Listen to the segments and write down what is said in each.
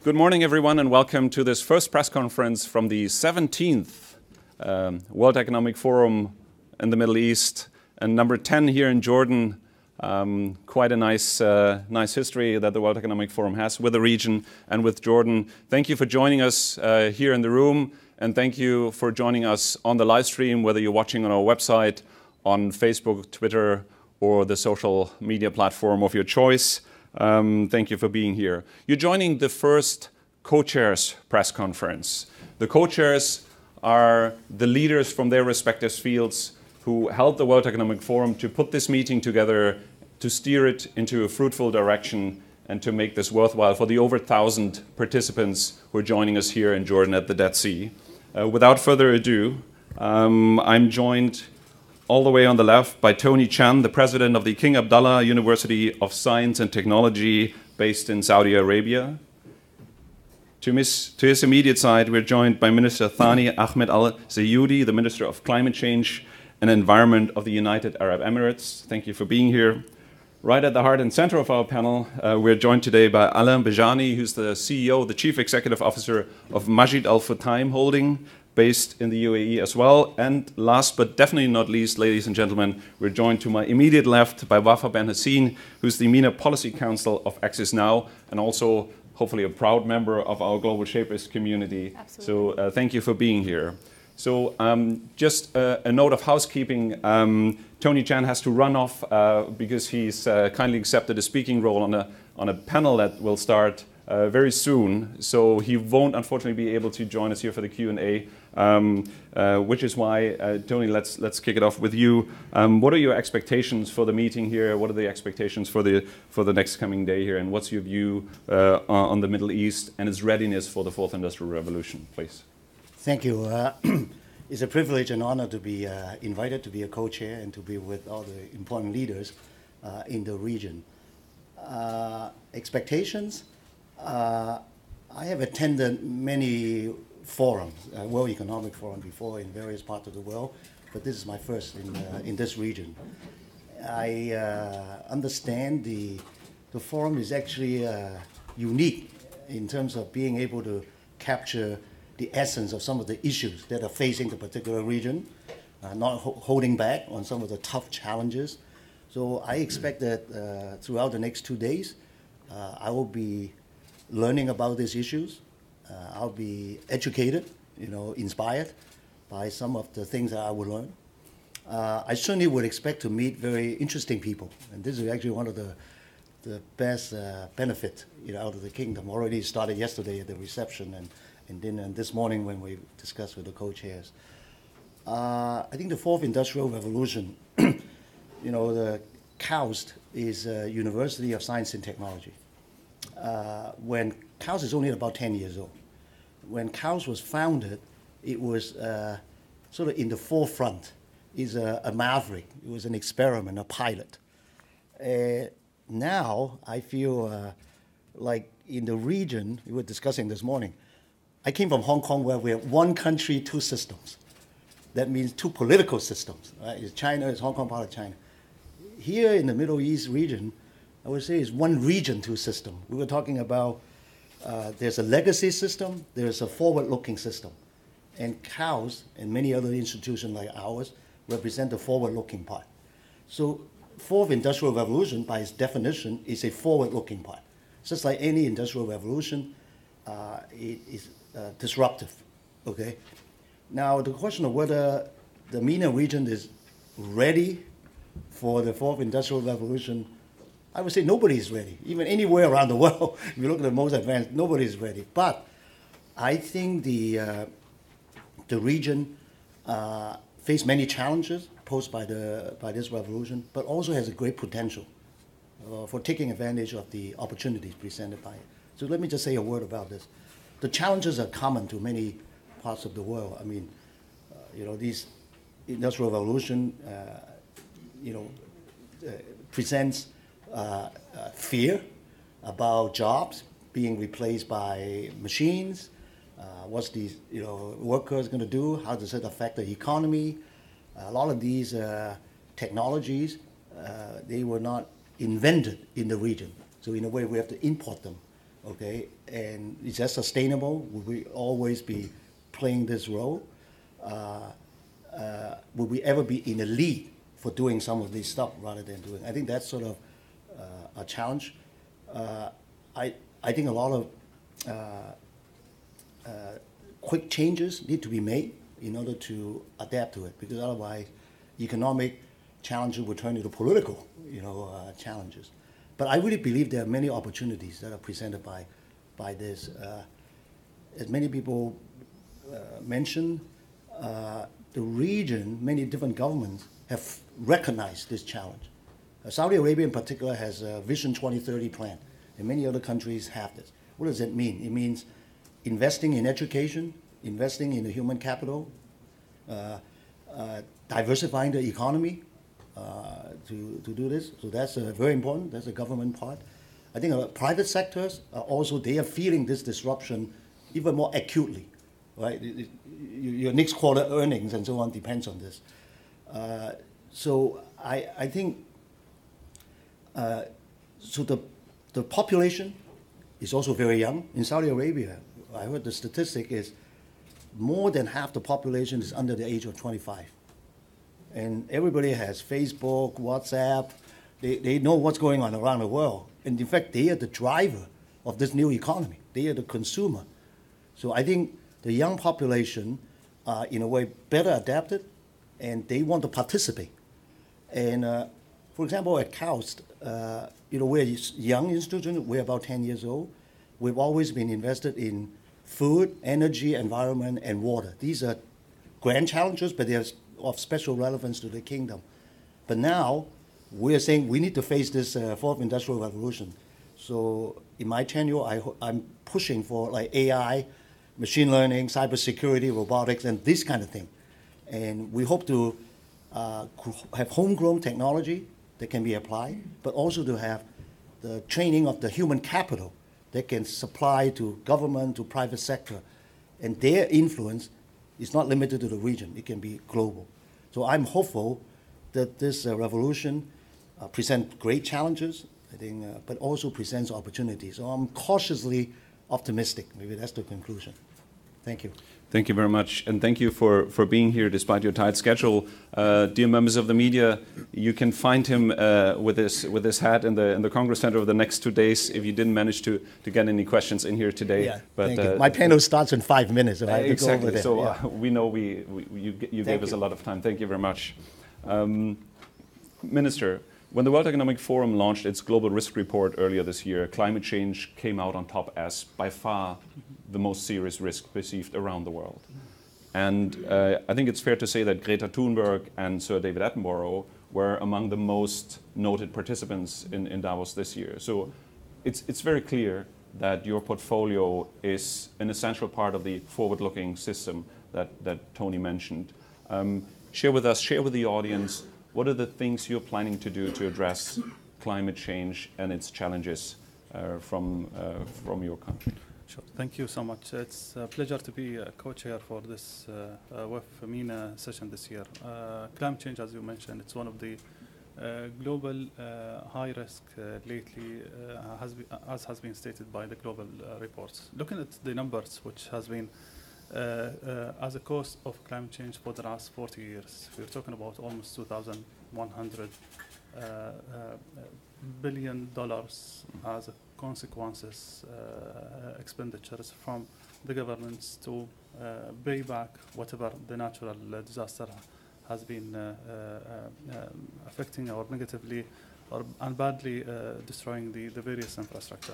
Good morning, everyone, and welcome to this first press conference from the 17th World Economic Forum in the Middle East, and number 10 here in Jordan. Quite a nice history that the World Economic Forum has with the region and with Jordan. Thank you for joining us here in the room, and thank you for joining us on the live stream, whether you're watching on our website, on Facebook, Twitter, or the social media platform of your choice. Thank you for being here. You're joining the first co-chairs press conference. The co-chairs are the leaders from their respective fields who helped the World Economic Forum to put this meeting together, to steer it into a fruitful direction, and to make this worthwhile for the over 1,000 participants who are joining us here in Jordan at the Dead Sea. Without further ado, I'm joined all the way on the left by Tony Chan, the president of the King Abdullah University of Science and Technology based in Saudi Arabia. To his immediate side, we're joined by Minister Thani Ahmed Zeyoudi, the Minister of Climate Change and Environment of the United Arab Emirates. Thank you for being here. Right at the heart and center of our panel, we're joined today by Alain Bejjani, who's the CEO, the Chief Executive Officer of Majid Futtaim Holding, based in the UAE as well. And last but definitely not least, ladies and gentlemen, we're joined to my immediate left by Wafa Ben-Hassine, who's the MENA Policy Council of Axis Now, and also hopefully a proud member of our Global Shapers community. Absolutely. So thank you for being here. So just a note of housekeeping. Tony Chan has to run off because he's kindly accepted a speaking role on a panel that will start very soon. So he won't unfortunately be able to join us here for the Q&A, which is why, Tony, let's kick it off with you. What are your expectations for the meeting here? What are the expectations for the next coming day here? And what's your view on the Middle East and its readiness for the Fourth Industrial Revolution, please? Thank you. It's a privilege and honor to be invited to be a co-chair and to be with all the important leaders in the region. Expectations? I have attended many forums, World Economic Forum before in various parts of the world, but this is my first in this region. I understand the forum is actually unique in terms of being able to capture the essence of some of the issues that are facing the particular region, not holding back on some of the tough challenges. So I expect that throughout the next 2 days, I will be learning about these issues. I'll be educated, inspired by some of the things that I will learn. I certainly would expect to meet very interesting people, and this is actually one of the best benefits out of the kingdom. Already started yesterday at the reception and dinner, and this morning when we discussed with the co-chairs. I think the Fourth Industrial Revolution, the KAUST is a University of Science and Technology. When KAUST is only about 10 years old. When KAUST was founded, it was sort of in the forefront. It's a maverick. It was an experiment, a pilot. Now, I feel like in the region, we were discussing this morning, I came from Hong Kong where we have one country, two systems. That means two political systems. Right? It's China, it's Hong Kong part of China. Here in the Middle East region, I would say it's one region, two system. We were talking about there's a legacy system, there's a forward-looking system. And KAUST and many other institutions like ours represent the forward-looking part. So Fourth Industrial Revolution, by its definition, is a forward-looking part. Just like any industrial revolution, it is disruptive, okay? Now, the question of whether the MENA region is ready for the Fourth Industrial Revolution, I would say nobody is ready. Even anywhere around the world, if you look at the most advanced, nobody is ready. But I think the region faced many challenges posed by this revolution, but also has a great potential for taking advantage of the opportunities presented by it. So let me just say a word about this. The challenges are common to many parts of the world. I mean, these industrial revolution, presents fear about jobs being replaced by machines. What's these workers going to do? How does it affect the economy? A lot of these technologies, they were not invented in the region. So in a way, we have to import them okay? And is that sustainable? Will we always be playing this role? Will we ever be in the lead for doing some of this stuff rather than doing? I think that's sort of a challenge. I think a lot of quick changes need to be made in order to adapt to it, because otherwise economic challenges will turn into political, challenges. But I really believe there are many opportunities that are presented by this. As many people mentioned, the region, many different governments have recognized this challenge. Saudi Arabia in particular has a Vision 2030 plan, and many other countries have this. What does that mean? It means investing in education, investing in the human capital, diversifying the economy to do this. So that's very important. That's a government part. I think private sectors also, they are feeling this disruption even more acutely, right? Your next quarter earnings and so on depends on this. So I think, so the population is also very young. In Saudi Arabia, I heard the statistic is more than half the population is under the age of 25. And everybody has Facebook, WhatsApp. They know what's going on around the world. And in fact, they are the driver of this new economy. They are the consumer. So I think the young population are, in a way, better adapted, and they want to participate. And for example, at KAUST, we're a young institution. We're about 10 years old. We've always been invested in food, energy, environment, and water. These are grand challenges, but they're of special relevance to the kingdom. But now, we're saying we need to face this fourth industrial revolution. So in my tenure, I'm pushing for like AI, machine learning, cybersecurity, robotics, and this kind of thing. And we hope to have homegrown technology that can be applied, but also to have the training of the human capital that can supply to government, to private sector. And their influence is not limited to the region. It can be global. So I'm hopeful that this revolution presents great challenges, I think, but also presents opportunities. So I'm cautiously optimistic. Maybe that's the conclusion. Thank you. Thank you very much, and thank you for being here despite your tight schedule. Dear members of the media, you can find him with his hat in the Congress Center over the next 2 days if you didn't manage to get any questions in here today. Yeah, but, thank you. My panel starts in 5 minutes, so I have to go over there. So we know you gave us a lot of time. Thank you very much. Minister, when the World Economic Forum launched its global risk report earlier this year, climate change came out on top as by far the most serious risk perceived around the world. And I think it's fair to say that Greta Thunberg and Sir David Attenborough were among the most noted participants in Davos this year. So it's very clear that your portfolio is an essential part of the forward-looking system that Tony mentioned. Share with the audience, what are the things you're planning to do to address climate change and its challenges from your country? Sure. Thank you so much. It's a pleasure to be a co-chair for this Wafa MENA session this year. Climate change, as you mentioned, it's one of the global high risk lately, as has been stated by the global reports. Looking at the numbers, which has been as a cost of climate change for the last 40 years, we're talking about almost $2,100 billion as a consequences, expenditures from the governments to pay back whatever the natural disaster has been affecting or negatively and badly destroying the various infrastructure.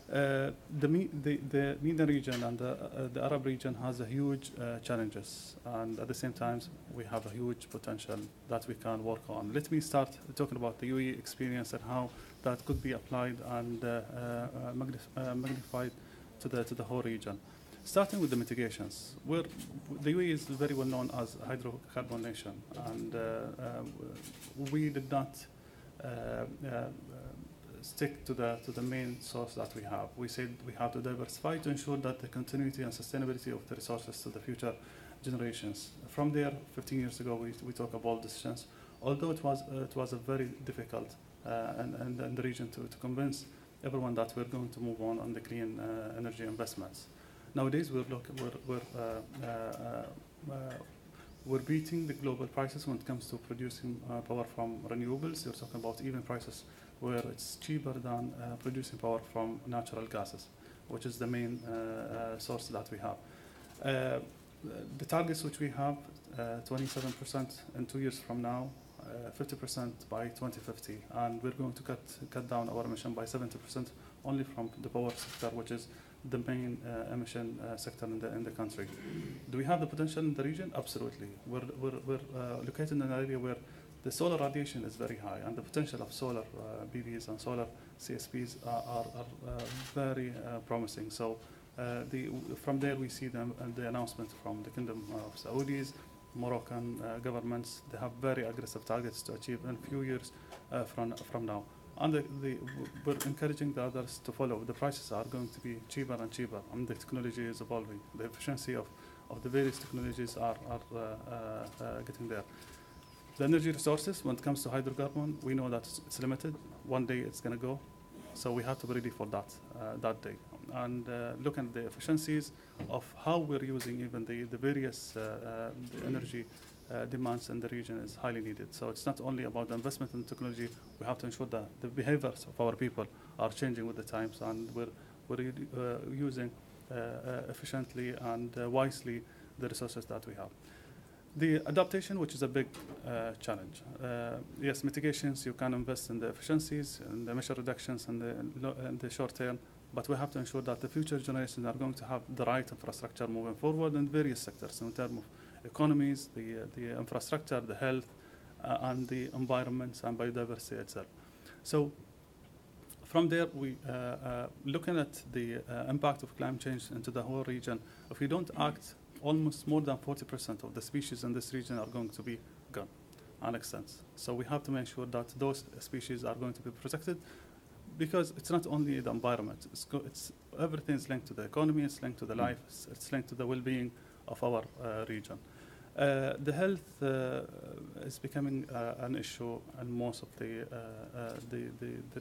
The MENA region and the Arab region has a huge challenges, and at the same time we have a huge potential that we can work on. Let me start talking about the UAE experience and how that could be applied and magnified to the whole region. Starting with the mitigations, where the UAE is very well known as a hydrocarbon nation, and we did not stick to the main source that we have. We said we have to diversify to ensure that the continuity and sustainability of the resources to the future generations. From there, 15 years ago, we took a bold decisions, although it was a very difficult in the region to convince everyone that we're going to move on the clean energy investments. Nowadays, we're beating the global prices when it comes to producing power from renewables. You're talking about even prices where it's cheaper than producing power from natural gases, which is the main source that we have. The targets which we have, 27% in 2 years from now, 50% by 2050, and we're going to cut down our emission by 70% only from the power sector, which is the main emission sector in the country. Do we have the potential in the region? Absolutely. We're located in an area where the solar radiation is very high, and the potential of solar PVs and solar CSPs are very promising. So from there we see the announcement from the Kingdom of Saudis, Moroccan governments. They have very aggressive targets to achieve in a few years from now. And we're encouraging the others to follow. The prices are going to be cheaper and cheaper, and the technology is evolving. The efficiency of the various technologies are getting there. The energy resources, when it comes to hydrocarbon, we know that it's limited. One day it's going to go, so we have to be ready for that day. And look at the efficiencies of how we're using even the various the energy demands in the region is highly needed. So it's not only about the investment in technology. We have to ensure that the behaviors of our people are changing with the times, and we're using efficiently and wisely the resources that we have. The adaptation, which is a big challenge. Yes, mitigations, you can invest in the efficiencies and the emission reductions in the short term, but we have to ensure that the future generations are going to have the right infrastructure moving forward in various sectors in terms of economies, the infrastructure, the health, and the environments and biodiversity itself. So from there, we looking at the impact of climate change into the whole region. If we don't act, almost more than 40% of the species in this region are going to be gone and extinct. So we have to make sure that those species are going to be protected, because it's not only the environment. It's everything is linked to the economy. It's linked to the life. It's linked to the well-being of our region. The health is becoming an issue in most of the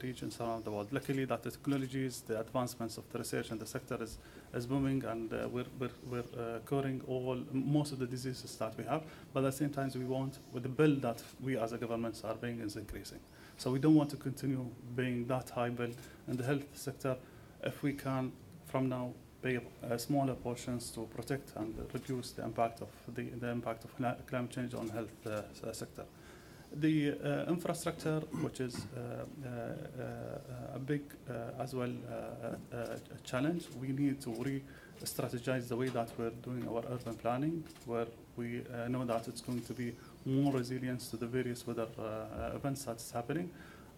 regions around the world. Luckily, that the technologies, the advancements of the research in the sector is booming, and we're curing most of the diseases that we have. But at the same time, we want, with the bill that we as a government are paying is increasing. So we don't want to continue paying that high bill in the health sector. If we can, from now, pay smaller portions to protect and reduce the impact of the impact of climate change on health sector. The infrastructure, which is a big as well challenge, we need to re-strategize the way that we're doing our urban planning, where we know that it's going to be more resilience to the various weather events that's happening.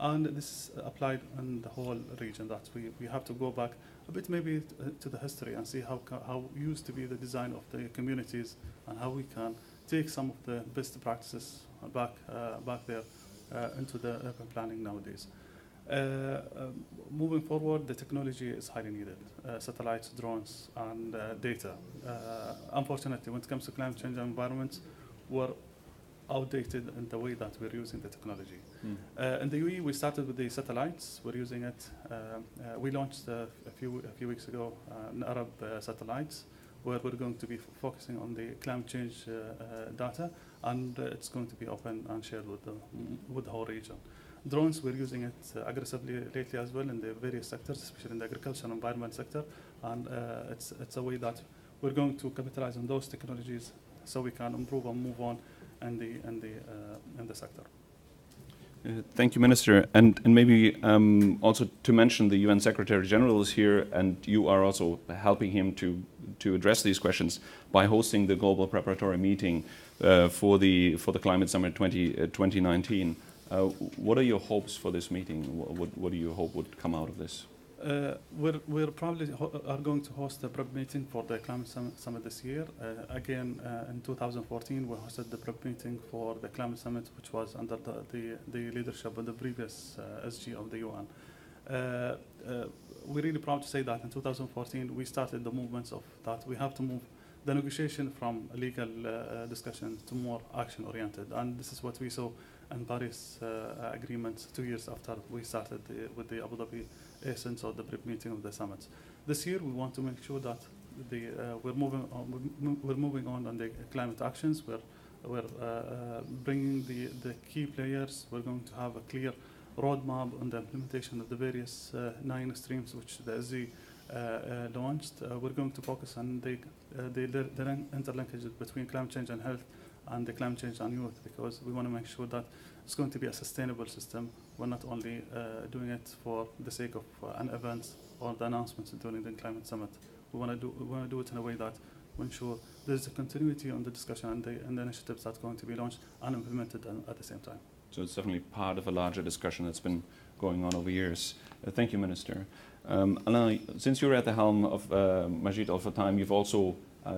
And this is applied in the whole region, that we have to go back a bit maybe to the history and see how used to be the design of the communities, and how we can take some of the best practices back there into the urban planning nowadays. Moving forward, the technology is highly needed. Satellites, drones, and data. Unfortunately, when it comes to climate change and environment, we're outdated in the way that we're using the technology. In the UAE, we started with the satellites. We're using it. We launched a few weeks ago an Arab satellites, where we're going to be focusing on the climate change data, and it's going to be open and shared with the whole region. Drones, we're using it aggressively lately as well in the various sectors, especially in the agriculture and environment sector, and it's a way that we're going to capitalize on those technologies so we can improve and move on in the sector. Thank you, Minister. And maybe also to mention the UN Secretary General is here, and you are also helping him to address these questions by hosting the Global Preparatory Meeting for the Climate Summit 2019. What are your hopes for this meeting? What do you hope would come out of this? We're probably are going to host a prep meeting for the Climate Summit this year. Again, in 2014, we hosted the prep meeting for the Climate Summit, which was under the leadership of the previous SG of the UN. We're really proud to say that in 2014, we started the movements of that we have to move the negotiation from a legal discussion to more action-oriented. And this is what we saw and Paris agreements 2 years after we started with the Abu Dhabi essence or the prep meeting of the summits. This year, we want to make sure that we're moving on the climate actions. We're bringing the key players. We're going to have a clear roadmap on the implementation of the various 9 streams which the SZ launched. We're going to focus on the interlinkages between climate change and health and the climate change and youth, because we want to make sure that it's going to be a sustainable system. We're not only doing it for the sake of an event or the announcements during the climate summit. We want to do it in a way that we ensure there's a continuity on the discussion and the initiatives that's going to be launched and implemented at the same time. So it's definitely part of a larger discussion that's been going on over years. Thank you, Minister. Alain, since you're at the helm of Majid Al Futtaim, you've also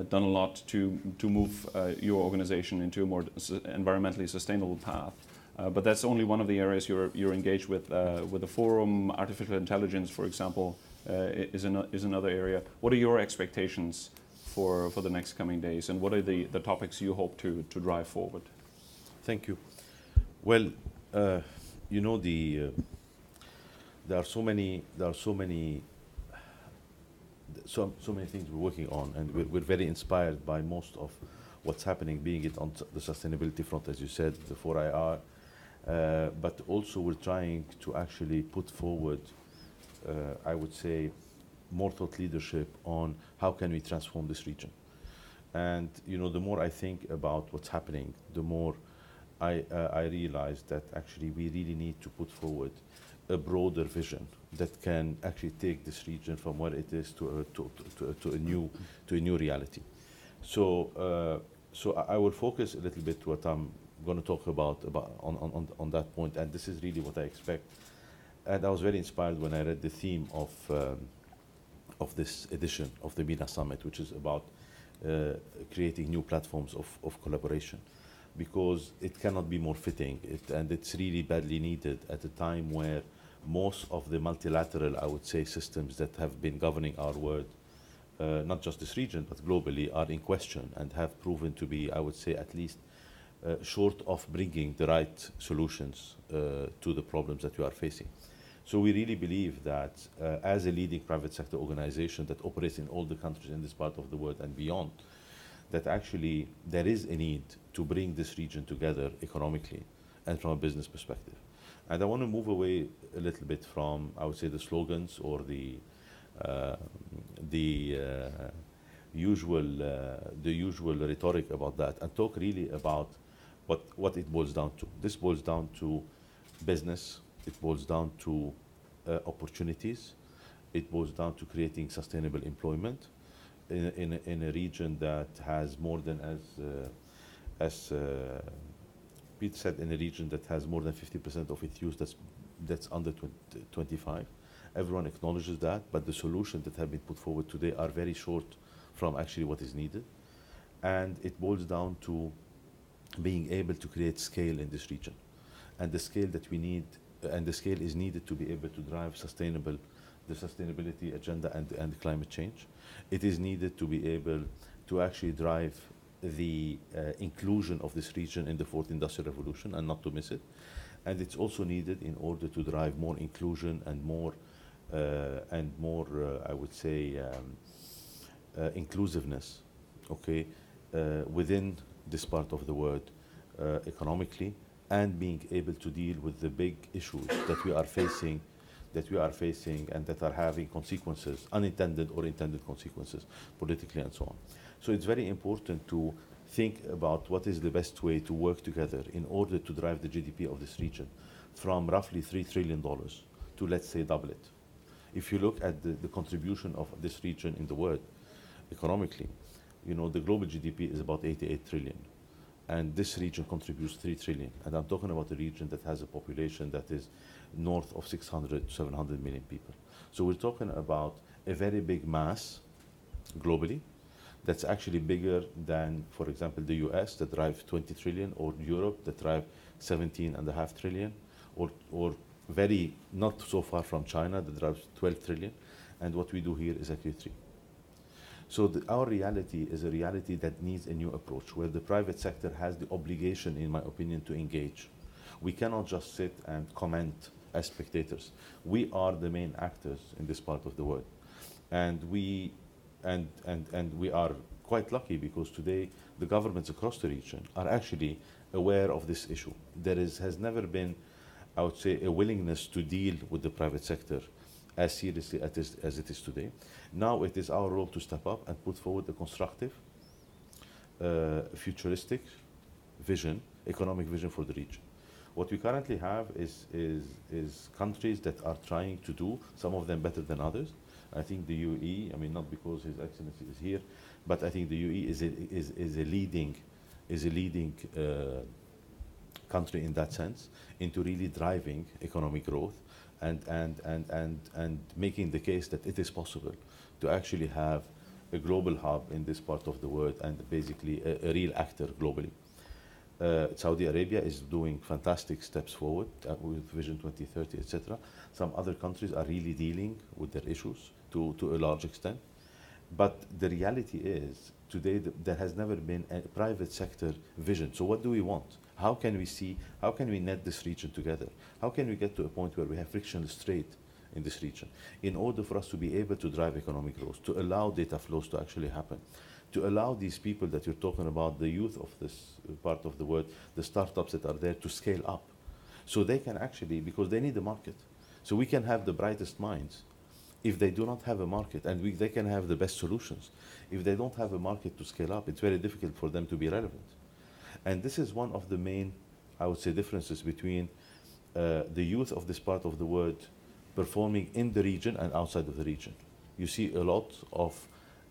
done a lot to move your organization into a more environmentally sustainable path. But that's only one of the areas you're engaged with the forum. Artificial intelligence, for example, is another area. What are your expectations for the next coming days, and what are the topics you hope to drive forward? Thank you. Well, you know, there are so many things we're working on, and we're very inspired by most of what's happening, being it on the sustainability front, as you said, the 4IR, but also we're trying to actually put forward, I would say, more thought leadership on how can we transform this region. And you know, the more I think about what's happening, the more I realize that actually we really need to put forward a broader vision that can actually take this region from where it is to a new reality. So I will focus a little bit what I'm going to talk about on that point, and this is really what I expect. And I was very inspired when I read the theme of this edition of the MENA Summit, which is about creating new platforms of collaboration, because it cannot be more fitting, and it's really badly needed at a time where most of the multilateral, I would say, systems that have been governing our world, not just this region, but globally, are in question and have proven to be, I would say, at least short of bringing the right solutions to the problems that we are facing. So we really believe that as a leading private sector organization that operates in all the countries in this part of the world and beyond, that actually there is a need to bring this region together economically and from a business perspective. And I want to move away a little bit from, I would say, the slogans or the usual rhetoric about that, and talk really about what it boils down to. This boils down to business. It boils down to opportunities. It boils down to creating sustainable employment in a region that has more than, as Pete said, in a region that has more than 50% of its youth that's under 25. Everyone acknowledges that, but the solutions that have been put forward today are very short from actually what is needed. And it boils down to being able to create scale in this region. And the scale that we need, and the scale is needed to be able to drive the sustainability agenda and climate change. It is needed to be able to actually drive the inclusion of this region in the fourth industrial revolution and not to miss it. And it's also needed in order to drive more inclusion and more, I would say, inclusiveness, okay, within this part of the world economically, and being able to deal with the big issues that we are facing and that are having consequences, unintended or intended consequences, politically and so on. So it's very important to think about what is the best way to work together in order to drive the GDP of this region from roughly $3 trillion to, let's say, double it. If you look at the contribution of this region in the world economically, you know, the global GDP is about 88 trillion. And this region contributes 3 trillion. And I'm talking about a region that has a population that is north of 600, 700 million people. So we're talking about a very big mass globally that's actually bigger than, for example, the US that drives 20 trillion, or Europe that drives 17.5 trillion, or very not so far from China that drives 12 trillion. And what we do here is actually 3. So our reality is a reality that needs a new approach, where the private sector has the obligation, in my opinion, to engage We cannot just sit and comment as spectators. We are the main actors in this part of the world. And we are quite lucky because today the governments across the region are actually aware of this issue. There has never been, I would say, a willingness to deal with the private sector as seriously as it is today. Now it is our role to step up and put forward a constructive, futuristic vision, economic vision for the region. What we currently have is countries that are trying to do, some of them better than others. I think the UAE, I mean, not because His Excellency is here, but I think the UAE is a leading country in that sense into really driving economic growth and making the case that it is possible to actually have a global hub in this part of the world and basically a real actor globally. Saudi Arabia is doing fantastic steps forward with Vision 2030, etc. Some other countries are really dealing with their issues to a large extent. But the reality is, today there has never been a private sector vision. So what do we want? How can we net this region together? How can we get to a point where we have frictionless trade in this region in order for us to be able to drive economic growth, to allow data flows to actually happen, to allow these people that you're talking about, the youth of this part of the world, the startups that are there to scale up. So they can actually, because they need a market. So we can have the brightest minds. If they do not have a market, and they can have the best solutions, if they don't have a market to scale up, it's very difficult for them to be relevant. And this is one of the main, I would say, differences between the youth of this part of the world performing in the region and outside of the region. You see a lot of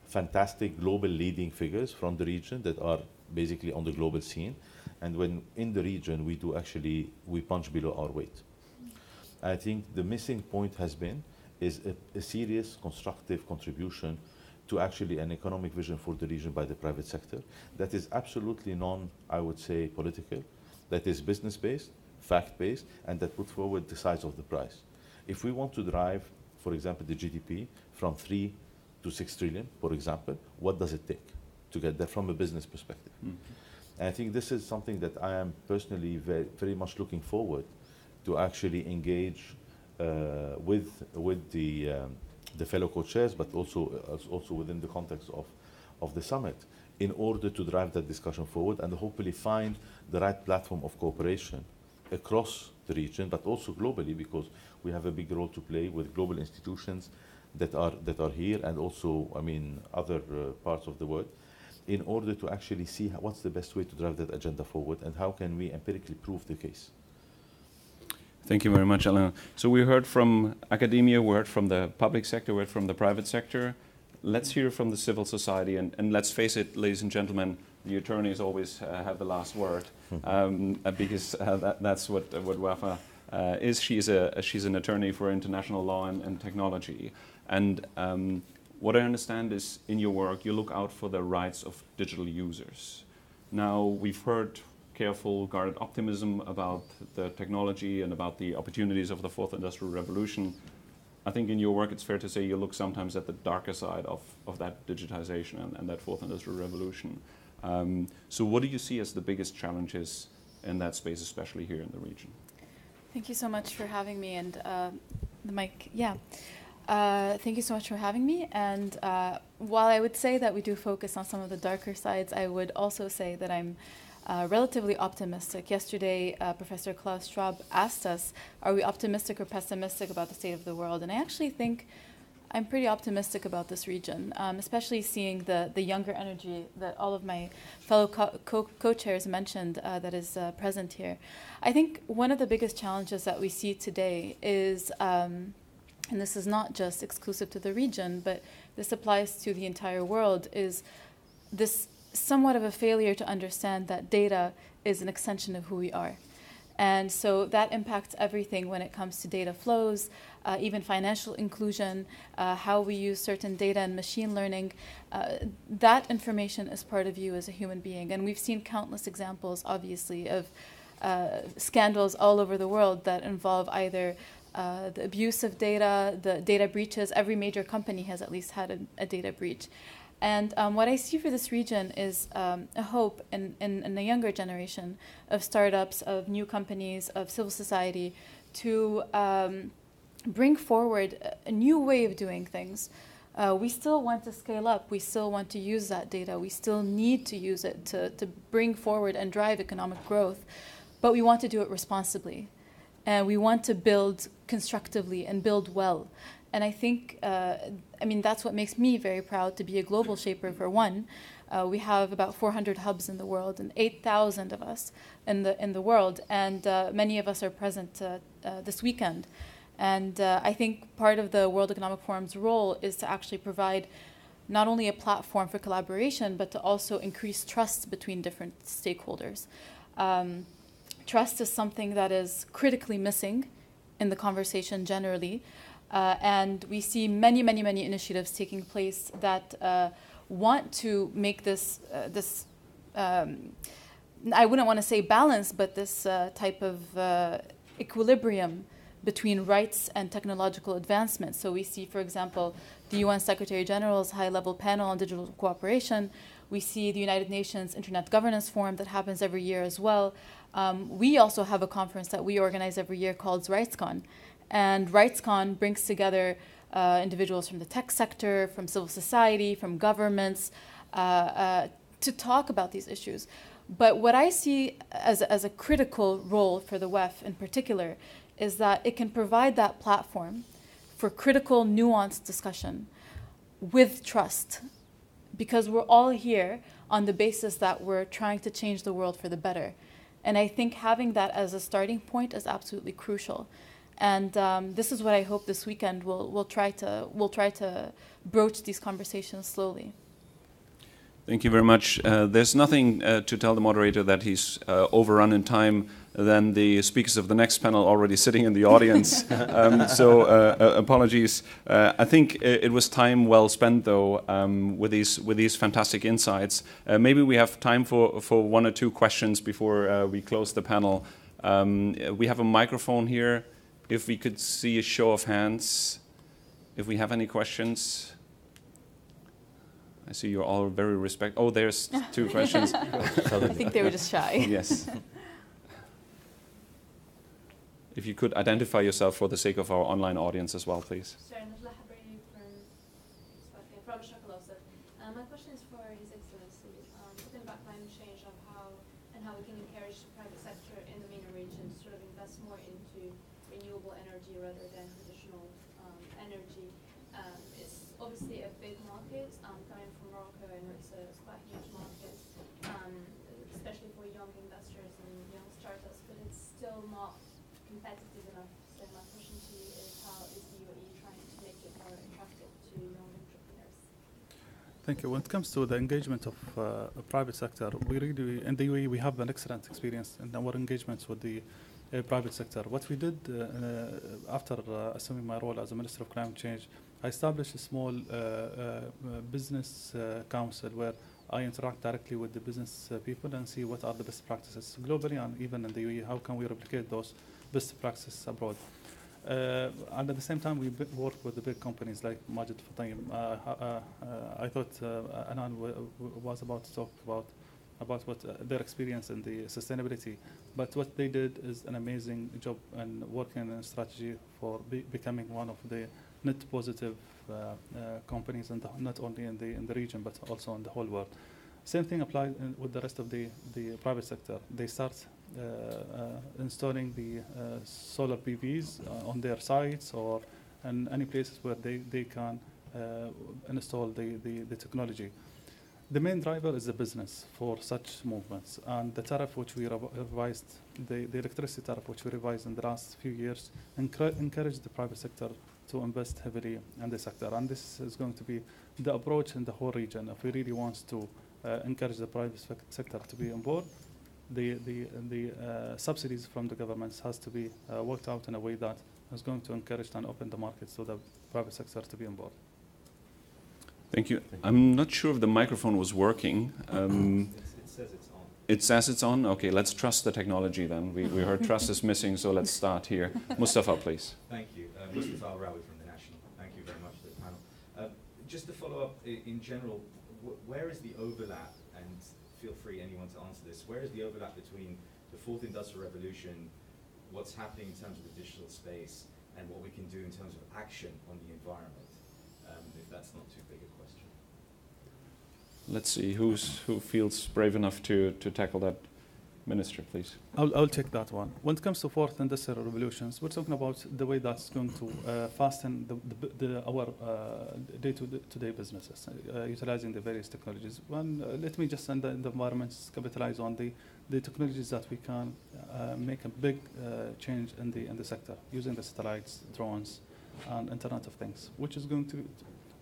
fantastic global leading figures from the region that are basically on the global scene. And when in the region, we punch below our weight. I think the missing point has been a serious constructive contribution to actually an economic vision for the region by the private sector that is absolutely I would say, political, that is business-based, fact-based, and that put forward the size of the price. If we want to drive, for example, the GDP from 3 to 6 trillion, for example, what does it take to get there from a business perspective? Mm-hmm. And I think this is something that I am personally very, very much looking forward to actually engage with the fellow co-chairs, but also within the context of the summit, in order to drive that discussion forward and hopefully find the right platform of cooperation across the region, but also globally, because we have a big role to play with global institutions that are here, and also, I mean, other parts of the world, in order to actually see what's the best way to drive that agenda forward and how can we empirically prove the case. Thank you very much, Alain. So we heard from academia, we heard from the public sector, we heard from the private sector. Let's hear from the civil society, and let's face it, ladies and gentlemen, the attorneys always have the last word, because that's what Wafa is. She's an attorney for international law and technology. And what I understand is, in your work, you look out for the rights of digital users. Now, we've heard careful, guarded optimism about the technology and about the opportunities of the fourth industrial revolution. I think in your work, it's fair to say you look sometimes at the darker side of that digitization and that fourth industrial revolution. So what do you see as the biggest challenges in that space, especially here in the region? Thank you so much for having me. And the mic, yeah. Thank you so much for having me. And while I would say that we do focus on some of the darker sides, I would also say that I'm relatively optimistic. Yesterday, Professor Klaus Schwab asked us, are we optimistic or pessimistic about the state of the world? And I actually think I'm pretty optimistic about this region, especially seeing the younger energy that all of my fellow co-chairs mentioned that is present here. I think one of the biggest challenges that we see today is, and this is not just exclusive to the region, but this applies to the entire world, is this somewhat of a failure to understand that data is an extension of who we are. And so that impacts everything when it comes to data flows, even financial inclusion, how we use certain data and machine learning. That information is part of you as a human being. And we've seen countless examples, obviously, of scandals all over the world that involve either the abuse of data, the data breaches. Every major company has at least had a data breach. And what I see for this region is a hope in the younger generation of startups, of new companies, of civil society to bring forward a new way of doing things. We still want to scale up. We still want to use that data. We still need to use it to bring forward and drive economic growth. But we want to do it responsibly. And we want to build constructively and build well. And I think, that's what makes me very proud to be a global shaper, for one. We have about 400 hubs in the world and 8,000 of us in the world. And many of us are present this weekend. And I think part of the World Economic Forum's role is to actually provide not only a platform for collaboration, but to also increase trust between different stakeholders. Trust is something that is critically missing in the conversation generally. And we see many, many, many initiatives taking place that want to make this, I wouldn't want to say balance, but this type of equilibrium between rights and technological advancement. So we see, for example, the UN Secretary General's high-level panel on digital cooperation. We see the United Nations Internet Governance Forum that happens every year as well. We also have a conference that we organize every year called RightsCon. And RightsCon brings together individuals from the tech sector, from civil society, from governments, to talk about these issues. But what I see as a critical role for the WEF in particular is that it can provide that platform for critical, nuanced discussion with trust, because we're all here on the basis that we're trying to change the world for the better. And I think having that as a starting point is absolutely crucial. And this is what I hope this weekend we'll try to broach these conversations slowly. Thank you very much. There's nothing to tell the moderator that he's overrun in time than the speakers of the next panel already sitting in the audience. So apologies. I think it was time well spent, though, with these fantastic insights. Maybe we have time for one or two questions before we close the panel. We have a microphone here. If we could see a show of hands, if we have any questions. I see you're all very respectful. Oh, there's two questions. I think they were just shy. Yes. If you could identify yourself for the sake of our online audience as well, please. My question is for His Excellency. Talking about climate change and how we can encourage the private sector in the MENA region to sort of invest more into renewable energy rather than traditional energy. It's obviously a big market. Coming from Morocco, and it's quite a huge market, especially for young investors and young startups, but it's still not competitive enough. So my question to you is, how is the UAE trying to make it more attractive to young entrepreneurs? Thank you. When it comes to the engagement of private sector, we really, in the UAE, we have an excellent experience in our engagements with the private sector. What we did after assuming my role as a Minister of Climate Change, I established a small business council where I interact directly with the business people and see what are the best practices globally and even in the UAE. How can we replicate those best practices abroad? And at the same time, we work with the big companies like Majid, Futtaim. I thought Alain was about to talk about what their experience in the sustainability. But what they did is an amazing job in working on a strategy for becoming one of the net positive companies, and not only in the region, but also in the whole world. Same thing applies with the rest of the private sector. They start installing the solar PVs on their sites or in any places where they can install the technology. The main driver is the business for such movements, and the tariff which we revised, the electricity tariff which we revised in the last few years, encouraged the private sector to invest heavily in the sector. And this is going to be the approach in the whole region. If we really want to encourage the private sector to be on board, the subsidies from the governments has to be worked out in a way that is going to encourage and open the markets to the private sector to be on board. Thank you. I'm not sure if the microphone was working. It says it's on. It says it's on? Okay, let's trust the technology then. We heard trust is missing, so let's start here. Mustafa, please. Thank you. Mustafa Rawi from The National. Thank you very much to the panel. Just to follow up in general, where is the overlap, and feel free anyone to answer this, where is the overlap between the fourth industrial revolution, what's happening in terms of the digital space, and what we can do in terms of action on the environment, if that's not too big a question? Let's see who feels brave enough to tackle that. Minister, please. I'll take that one. When it comes to fourth industrial revolutions, we're talking about the way that's going to fasten our day-to-day businesses, utilizing the various technologies. Let me just, in the environments, capitalize on the technologies that we can make a big change in the sector, using the satellites, drones, and Internet of Things, which is going to,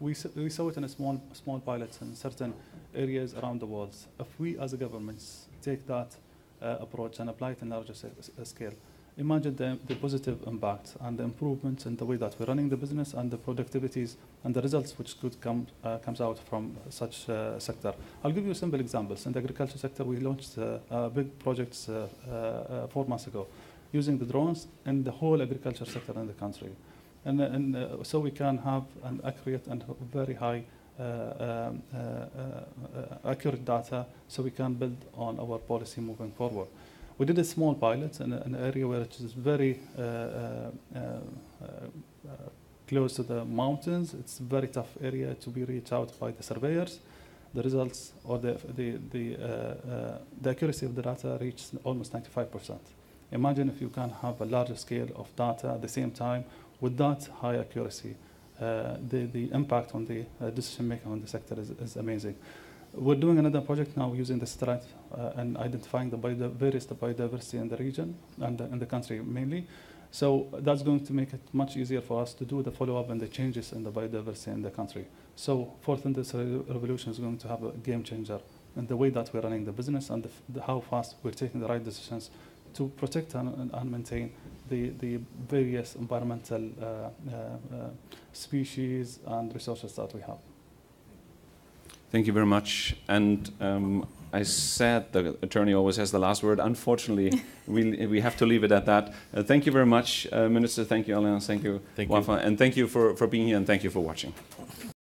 we saw it in a small pilots in certain areas around the world. If we as a governments take that approach and apply it in larger scale, imagine the positive impact and the improvements in the way that we're running the business and the productivities and the results which could comes out from such sector. I'll give you simple examples. In the agriculture sector, we launched big projects 4 months ago using the drones in the whole agriculture sector in the country. And so we can have an accurate and very high accurate data, so we can build on our policy moving forward. We did a small pilot in an area where it is very close to the mountains. It's a very tough area to be reached out by the surveyors. The results or the accuracy of the data reached almost 95%. Imagine if you can have a larger scale of data at the same time with that high accuracy. The impact on the decision making on the sector is amazing. We're doing another project now using the satellite and identifying the biodiversity in the region and in the country mainly. So that's going to make it much easier for us to do the follow-up and the changes in the biodiversity in the country. So fourth industrial revolution is going to have a game changer in the way that we're running the business and how fast we're taking the right decisions to protect and maintain the various environmental species and resources that we have. Thank you very much. And I said the attorney always has the last word. Unfortunately, we have to leave it at that. Thank you very much, Minister. Thank you, Alain. Thank you, Wafa. And thank you for being here, and thank you for watching.